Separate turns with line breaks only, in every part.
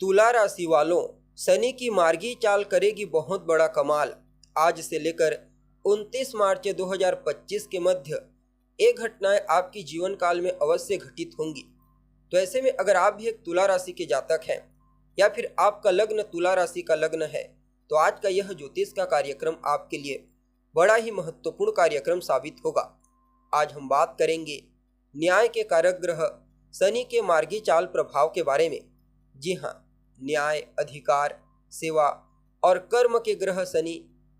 तुला राशि वालों, शनि की मार्गी चाल करेगी बहुत बड़ा कमाल। आज से लेकर 29 मार्च 2025 के मध्य ये घटनाएं आपकी जीवन काल में अवश्य घटित होंगी। तो ऐसे में अगर आप भी एक तुला राशि के जातक हैं या फिर आपका लग्न तुला राशि का लग्न है, तो आज का यह ज्योतिष का कार्यक्रम आपके लिए बड़ा ही महत्वपूर्ण कार्यक्रम साबित होगा। आज हम बात करेंगे न्याय के कारक ग्रह शनि के मार्गी चाल प्रभाव के बारे में। जी हाँ, न्याय, अधिकार, सेवा और कर्म के ग्रह शनि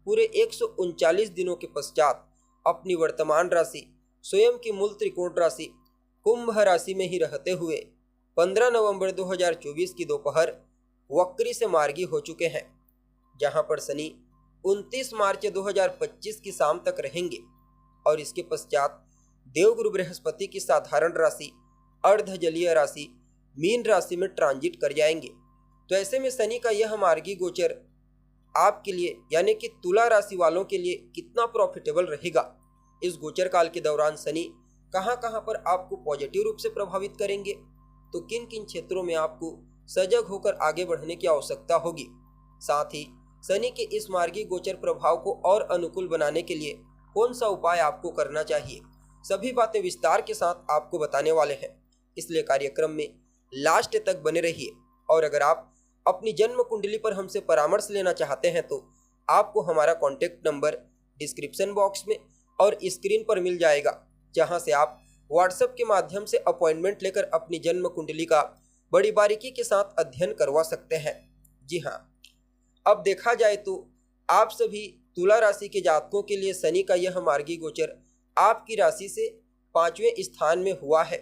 पूरे 139 दिनों के पश्चात अपनी वर्तमान राशि स्वयं की मूल त्रिकोण राशि कुंभ राशि में ही रहते हुए 15 नवंबर 2024 की दोपहर वक्री से मार्गी हो चुके हैं, जहां पर शनि 29 मार्च 2025 की शाम तक रहेंगे और इसके पश्चात देवगुरु बृहस्पति की साधारण राशि अर्ध जलीय राशि मीन राशि में ट्रांजिट कर जाएंगे। तो ऐसे में शनि का यह मार्गी गोचर आपके लिए यानी कि तुला राशि वालों के लिए कितना प्रॉफिटेबल रहेगा। इस गोचर काल के दौरान शनि कहां कहां पर आपको पॉजिटिव रूप से प्रभावित करेंगे, तो किन किन क्षेत्रों में आपको सजग होकर आगे बढ़ने की आवश्यकता होगी। साथ ही शनि के इस मार्गी गोचर प्रभाव को और अनुकूल बनाने के लिए कौन सा उपाय आपको करना चाहिए, सभी बातें विस्तार के साथ आपको बताने वाले हैं। इसलिए कार्यक्रम में लास्ट तक बने रहिए। और अगर आप अपनी जन्म कुंडली पर हमसे परामर्श लेना चाहते हैं तो आपको हमारा कॉन्टैक्ट नंबर डिस्क्रिप्शन बॉक्स में और स्क्रीन पर मिल जाएगा, जहां से आप व्हाट्सएप के माध्यम से अपॉइंटमेंट लेकर अपनी जन्म कुंडली का बड़ी बारीकी के साथ अध्ययन करवा सकते हैं। जी हाँ, अब देखा जाए तो आप सभी तुला राशि के जातकों के लिए शनि का यह मार्गी गोचर आपकी राशि से 5वें स्थान में हुआ है।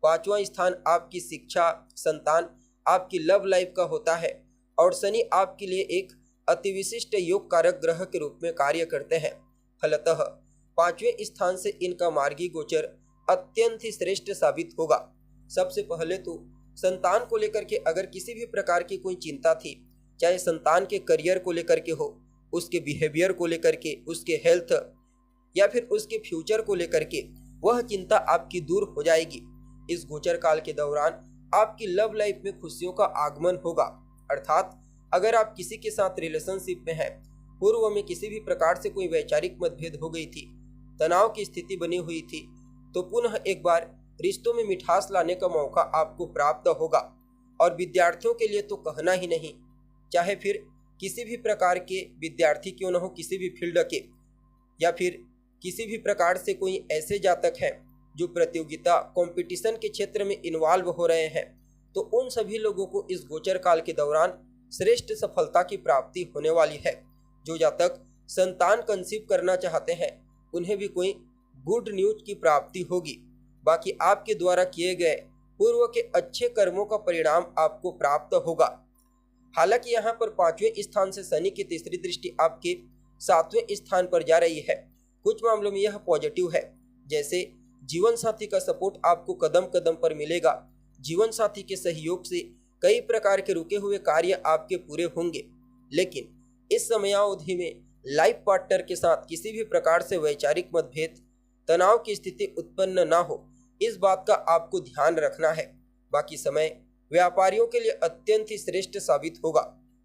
5वां स्थान आपकी शिक्षा, संतान, आपकी लव लाइफ का होता है और शनि आपके लिए एक अतिविशिष्ट योग कारक ग्रह के रूप में कार्य करते हैं। फलतः 5वें स्थान से इनका मार्गी गोचर अत्यंत ही श्रेष्ठ साबित होगा। सबसे पहले तो संतान को लेकर के अगर किसी भी प्रकार की कोई चिंता थी, चाहे संतान के करियर को लेकर के हो, उसके बिहेवियर को लेकर के, उसके हेल्थ या फिर उसके फ्यूचर को लेकर के, वह चिंता आपकी दूर हो जाएगी। इस गोचर काल के दौरान आपकी लव लाइफ में खुशियों का आगमन होगा। अर्थात अगर आप किसी के साथ रिलेशनशिप में हैं, पूर्व में किसी भी प्रकार से कोई वैचारिक मतभेद हो गई थी, तनाव की स्थिति बनी हुई थी, तो पुनः एक बार रिश्तों में मिठास लाने का मौका आपको प्राप्त होगा। और विद्यार्थियों के लिए तो कहना ही नहीं, चाहे फिर किसी भी प्रकार के विद्यार्थी क्यों न हो, किसी भी फील्ड के, या फिर किसी भी प्रकार से कोई ऐसे जातक हैं जो प्रतियोगिता कंपटीशन के क्षेत्र में इन्वॉल्व हो रहे हैं, तो उन सभी लोगों को इस गोचर काल के दौरान श्रेष्ठ सफलता की प्राप्ति होने वाली है। जो जातक संतान कंसीव करना चाहते हैं, उन्हें भी कोई गुड न्यूज की प्राप्ति होगी। बाकी आपके द्वारा किए गए पूर्व के अच्छे कर्मों का परिणाम आपको प्राप्त होगा। हालांकि यहाँ पर 5वें स्थान से शनि की तीसरी दृष्टि आपके 7वें स्थान पर जा रही है। कुछ मामलों में यह पॉजिटिव है, जैसे जीवन साथी का सपोर्ट आपको कदम कदम पर मिलेगा। जीवन साथी के सहयोग से कई प्रकार के रुके हुए कार्य आपके पूरे होंगे। लेकिन इस समयावधि में लाइफ पार्टनर के साथ किसी भी प्रकार से वैचारिक मतभेद, तनाव की स्थिति उत्पन्न ना हो, इस बात का आपको ध्यान रखना है। बाकी समय व्यापारियों के लिए अत्यंत ही श्रेष्ठ साबित होगा।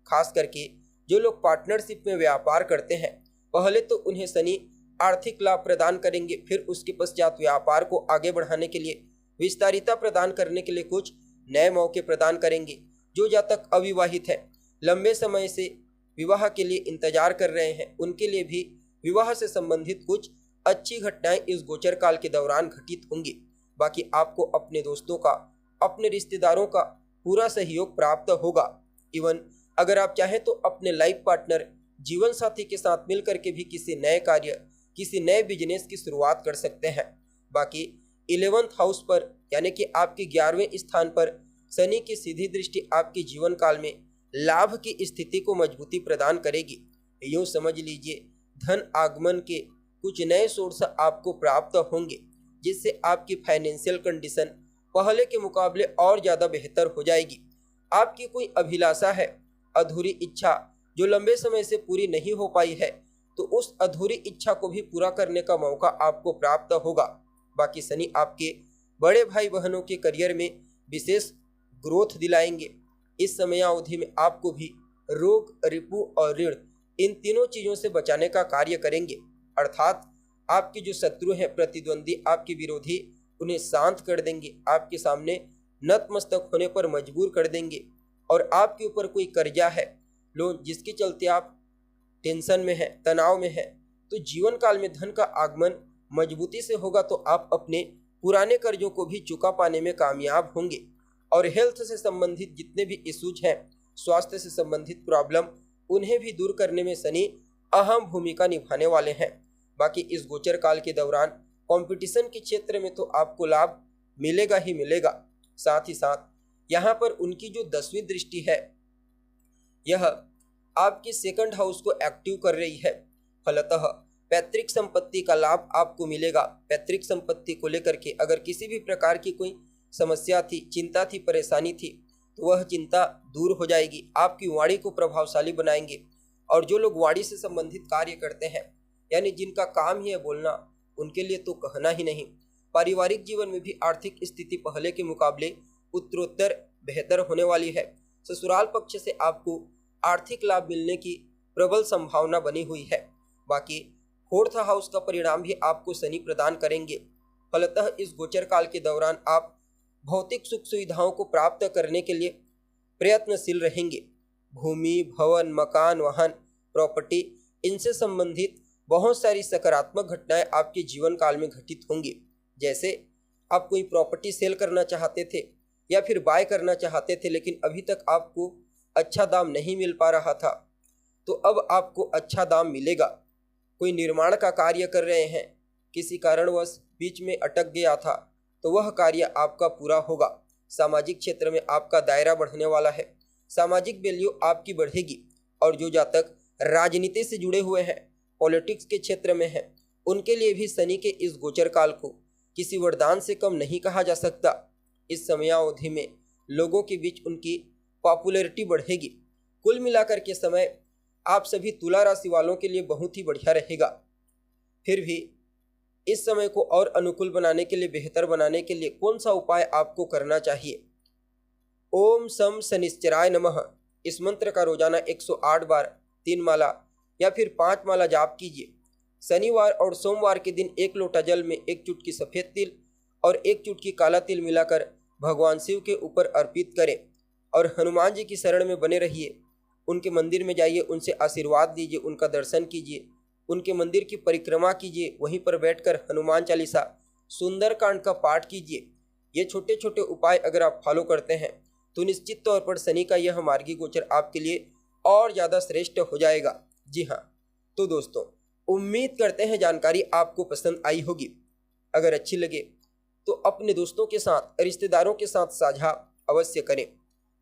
खास करके जो लोग पार्टनरशिप में व्यापार करते हैं, पहले तो उन्हें शनि आर्थिक लाभ प्रदान करेंगे, फिर उसके पश्चात व्यापार को आगे बढ़ाने के लिए, विस्तारिता प्रदान करने के लिए कुछ नए मौके प्रदान करेंगे। जो जातक अविवाहित है, लंबे समय से विवाह के लिए इंतजार कर रहे हैं, उनके लिए भी विवाह से संबंधित कुछ अच्छी घटनाएं इस गोचर काल के दौरान घटित होंगी। बाकी आपको अपने दोस्तों का, अपने रिश्तेदारों का पूरा सहयोग प्राप्त होगा। इवन अगर आप चाहें तो अपने लाइफ पार्टनर, जीवन साथी के साथ मिलकर के भी किसी नए कार्य, किसी नए बिजनेस की शुरुआत कर सकते हैं। बाकी 11th हाउस पर यानी कि आपके 11वें स्थान पर शनि की सीधी दृष्टि आपके जीवन काल में लाभ की स्थिति को मजबूती प्रदान करेगी। यूँ समझ लीजिए धन आगमन के कुछ नए सोर्स आपको प्राप्त होंगे, जिससे आपकी फाइनेंशियल कंडीशन पहले के मुकाबले और ज़्यादा बेहतर हो जाएगी। आपकी कोई अभिलाषा है, अधूरी इच्छा जो लंबे समय से पूरी नहीं हो पाई है, तो उस अधूरी इच्छा को भी पूरा करने का मौका आपको प्राप्त होगा। बाकी शनि आपके बड़े भाई बहनों के करियर में विशेष ग्रोथ दिलाएंगे। इस समयावधि में आपको भी रोग, रिपु और ऋण इन तीनों चीजों से बचाने का कार्य करेंगे। अर्थात आपके जो शत्रु हैं, प्रतिद्वंदी, आपके विरोधी, उन्हें शांत कर देंगे, आपके सामने नतमस्तक होने पर मजबूर कर देंगे। और आपके ऊपर कोई कर्जा है, लोन, जिसके चलते आप टेंशन में हैं, तनाव में हैं, तो जीवन काल में धन का आगमन मजबूती से होगा, तो आप अपने पुराने कर्जों को भी चुका पाने में कामयाब होंगे। और हेल्थ से संबंधित जितने भी इश्यूज हैं, स्वास्थ्य से संबंधित प्रॉब्लम, उन्हें भी दूर करने में शनि अहम भूमिका निभाने वाले हैं। बाकी इस गोचर काल के दौरान कंपटीशन के क्षेत्र में तो आपको लाभ मिलेगा ही मिलेगा। साथ ही साथ यहाँ पर उनकी जो 10वीं दृष्टि है, यह आपके सेकंड हाउस को एक्टिव कर रही है। फलतः पैतृक संपत्ति का लाभ आपको मिलेगा। पैतृक संपत्ति को लेकर के अगर किसी भी प्रकार की कोई समस्या थी, चिंता थी, परेशानी थी, तो वह चिंता दूर हो जाएगी। आपकी वाणी को प्रभावशाली बनाएंगे। और जो लोग वाणी से संबंधित कार्य करते हैं, यानी जिनका काम ही है बोलना, उनके लिए तो कहना ही नहीं। पारिवारिक जीवन में भी आर्थिक स्थिति पहले के मुकाबले उत्तरोत्तर बेहतर होने वाली है। ससुराल पक्ष से आपको आर्थिक लाभ मिलने की प्रबल संभावना बनी हुई है। बाकी 4th हाउस का परिणाम भी आपको शनि प्रदान करेंगे। फलतः इस गोचर काल के दौरान आप भौतिक सुख सुविधाओं को प्राप्त करने के लिए प्रयत्नशील रहेंगे। भूमि, भवन, मकान, वाहन, प्रॉपर्टी, इनसे संबंधित बहुत सारी सकारात्मक घटनाएं आपके जीवन काल में घटित होंगी। जैसे आप कोई प्रॉपर्टी सेल करना चाहते थे या फिर बाय करना चाहते थे, लेकिन अभी तक आपको अच्छा दाम नहीं मिल पा रहा था, तो अब आपको अच्छा दाम मिलेगा। कोई निर्माण का कार्य कर रहे हैं, किसी कारणवश बीच में अटक गया था, तो वह कार्य आपका पूरा होगा। सामाजिक क्षेत्र में आपका दायरा बढ़ने वाला है। सामाजिक वैल्यू आपकी बढ़ेगी। और जो जातक राजनीति से जुड़े हुए हैं, पॉलिटिक्स के क्षेत्र में हैं, उनके लिए भी शनि के इस गोचर काल को किसी वरदान से कम नहीं कहा जा सकता। इस समयावधि में लोगों के बीच उनकी पॉपुलैरिटी बढ़ेगी। कुल मिलाकर के समय आप सभी तुला राशि वालों के लिए बहुत ही बढ़िया रहेगा। फिर भी इस समय को और अनुकूल बनाने के लिए, बेहतर बनाने के लिए कौन सा उपाय आपको करना चाहिए? ओम सम शनिश्चराय नमः, इस मंत्र का रोजाना 108 बार 3 माला या फिर 5 माला जाप कीजिए। शनिवार और सोमवार के दिन 1 लोटा जल में 1 चुटकी सफ़ेद तिल और 1 चुटकी काला तिल मिलाकर भगवान शिव के ऊपर अर्पित करें। और हनुमान जी की शरण में बने रहिए। उनके मंदिर में जाइए, उनसे आशीर्वाद लीजिए, उनका दर्शन कीजिए, उनके मंदिर की परिक्रमा कीजिए, वहीं पर बैठकर हनुमान चालीसा, सुंदरकांड का पाठ कीजिए। ये छोटे छोटे उपाय अगर आप फॉलो करते हैं तो निश्चित तौर पर शनि का यह मार्गी गोचर आपके लिए और ज़्यादा श्रेष्ठ हो जाएगा। जी हाँ, तो दोस्तों, उम्मीद करते हैं जानकारी आपको पसंद आई होगी। अगर अच्छी लगे तो अपने दोस्तों के साथ, रिश्तेदारों के साथ साझा अवश्य करें।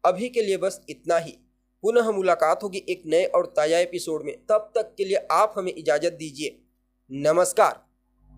अभी के लिए बस इतना ही। पुनः मुलाकात होगी एक नए और ताज़ा एपिसोड में। तब तक के लिए आप हमें इजाज़त दीजिए। नमस्कार।